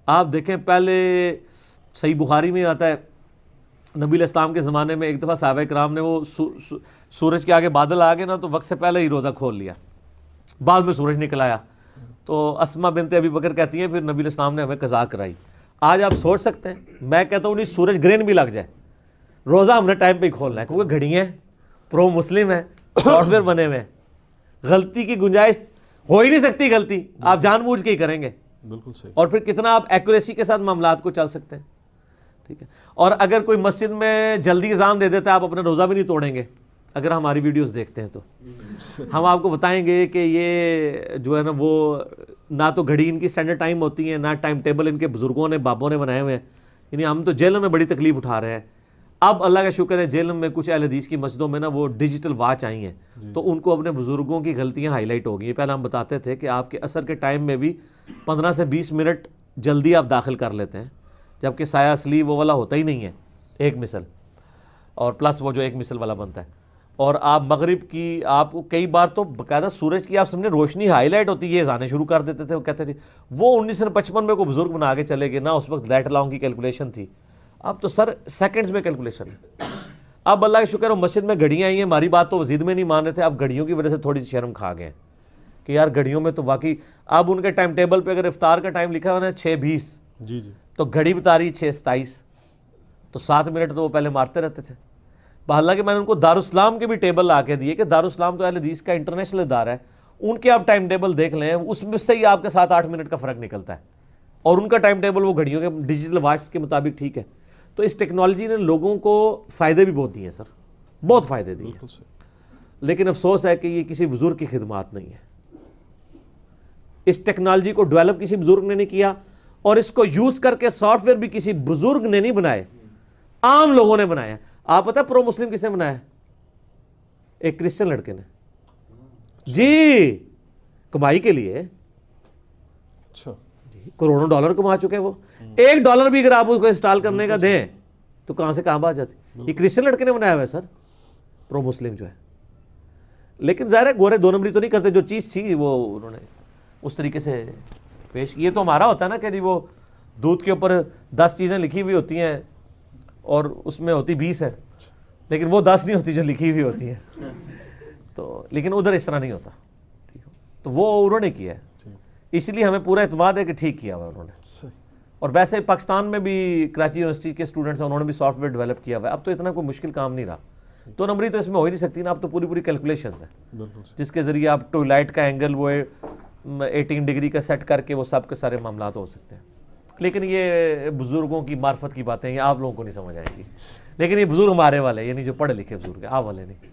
آپ دیکھیں پہلے صحیح بخاری میں آتا ہے نبی علیہ السلام کے زمانے میں ایک دفعہ صحابہ کرام نے وہ سورج کے آگے بادل آ گئے نا تو وقت سے پہلے ہی روزہ کھول لیا، بعد میں سورج نکل آیا، تو اسما بنت ابی بکر کہتی ہیں پھر نبی علیہ السلام نے ہمیں قضا کرائی۔ آج آپ سوچ سکتے ہیں، میں کہتا ہوں نہیں سورج گرہن بھی لگ جائے روزہ ہم نے ٹائم پہ ہی کھولنا ہے، کیونکہ گھڑیاں ہیں، پرو مسلم ہے، سافٹ ویئر بنے ہوئے ہیں، غلطی کی گنجائش ہو ہی نہیں سکتی، غلطی آپ جان بوجھ کے ہی کریں گے، بالکل صحیح، اور پھر کتنا آپ ایکوریسی کے ساتھ معاملات کو چل سکتے ہیں، ٹھیک ہے۔ اور اگر کوئی مسجد میں جلدی اذان دے دیتا ہے آپ اپنا روزہ بھی نہیں توڑیں گے، اگر ہماری ویڈیوز دیکھتے ہیں تو ہم آپ کو بتائیں گے کہ یہ جو ہے نا وہ نہ تو گھڑی ان کی اسٹینڈرڈ ٹائم ہوتی ہے، نہ ٹائم ٹیبل ان کے بزرگوں نے بابوں نے بنائے ہوئے ہیں، یعنی ہم تو جیل میں بڑی تکلیف اٹھا رہے ہیں۔ اب اللہ کا شکر ہے جیل میں کچھ اہل حدیث کی مسجدوں میں نا وہ ڈیجیٹل واچ آئی ہیں، تو ان کو اپنے بزرگوں کی غلطیاں ہائی لائٹ ہو گئی ہیں۔ پہلے ہم بتاتے تھے کہ آپ کے عصر کے ٹائم میں بھی 15 سے 20 منٹ جلدی آپ داخل کر لیتے ہیں، جبکہ سایہ اصلی وہ والا ہوتا ہی نہیں ہے، ایک مثل اور پلس وہ جو ایک مثل والا بنتا ہے، اور آپ مغرب کی آپ کو کئی بار تو باقاعدہ سورج کی آپ سمجھے روشنی ہائی لائٹ ہوتی ہے، یہ اذانیں شروع کر دیتے تھے، وہ کہتے تھے وہ 1955 میں کوئی بزرگ بنا کے چلے گئے، نہ اس وقت لیٹ الاؤنگ کی کیلکولیشن تھی، اب تو سر سیکنڈز میں کیلکولیشن ہے۔ اب اللہ کا شکر ہے مسجد میں گھڑیاں آئی ہیں، ہماری بات تو وزید میں نہیں مان رہے تھے، اب گھڑیوں کی وجہ سے تھوڑی سی شرم کھا گئے ہیں کہ یار گھڑیوں میں تو واقعی اب ان کے ٹائم ٹیبل پہ اگر افطار کا ٹائم لکھا ہوا ہے 6:20 جی جی، تو گھڑی بتا رہی 6:27، تو 7 منٹ تو وہ پہلے مارتے رہتے تھے۔ حالانکہ میں نے ان کو دارالاسلام کے بھی ٹیبل لا کے دیے کہ دارالاسلام تو اہل حدیث کا انٹرنیشنل ادارہ ہے، ان کے آپ ٹائم ٹیبل دیکھ لیں، اس میں سے ہی آپ کے 7-8 منٹ کا فرق نکلتا ہے، اور ان کا ٹائم ٹیبل وہ گھڑیوں کے ڈیجیٹل واچ کے مطابق ٹھیک ہے۔ تو اس ٹیکنالوجی نے لوگوں کو فائدے بھی بہت دیے ہیں سر، بہت فائدے دیے ہیں، لیکن افسوس ہے کہ یہ کسی بزرگ کی خدمات نہیں ہے۔ اس ٹیکنالوجی کو ڈیولپ کسی بزرگ نے نہیں کیا، اور اس کو یوز کر کے سافٹ ویئر بھی کسی بزرگ نے نہیں بنائے، عام لوگوں نے بنایا۔ آپ پتہ پرو مسلم کس نے بنایا؟ ایک کرسچن لڑکے نے، جی کمائی کے لیے، اچھا جی کروڑوں ڈالر کما چکے وہ، $1 بھی اگر آپ اس کو انسٹال کرنے کا دیں تو کہاں سے کہاں آ جاتی۔ یہ کرسچن لڑکے نے بنایا ہوا ہے سر پرو مسلم جو ہے، لیکن ظاہر ہے گورے 2 نمبری تو نہیں کرتے، جو چیز تھی وہ انہوں نے اس طریقے سے پیش کی۔ یہ تو ہمارا ہوتا ہے نا کہ جی وہ دودھ کے اوپر 10 چیزیں لکھی ہوئی ہوتی ہیں اور اس میں ہوتی 20 ہے، لیکن وہ 10 نہیں ہوتی جو لکھی ہوئی ہوتی ہیں، تو لیکن ادھر اس طرح نہیں ہوتا، تو وہ انہوں نے کیا ہے، اس لیے ہمیں پورا اعتماد ہے کہ ٹھیک کیا ہوا انہوں نے۔ اور ویسے پاکستان میں بھی کراچی یونیورسٹی کے اسٹوڈنٹس ہیں، انہوں نے بھی سافٹ ویئر ڈیولپ کیا ہوا ہے، اب تو اتنا کوئی مشکل کام نہیں رہا، 2 نمبری تو اس میں ہو ہی نہیں سکتی نا، اب تو پوری کیلکولیشنز ہیں جس کے ذریعے آپ ٹوائلٹ کا اینگل وہ 18 ڈگری کا سیٹ کر کے وہ سب کے سارے معاملات ہو سکتے ہیں۔ لیکن یہ بزرگوں کی معرفت کی باتیں یہ آپ لوگوں کو نہیں سمجھ آئیں گی، لیکن یہ بزرگ ہمارے والے یعنی جو پڑھے لکھے بزرگ ہیں، آپ والے نہیں۔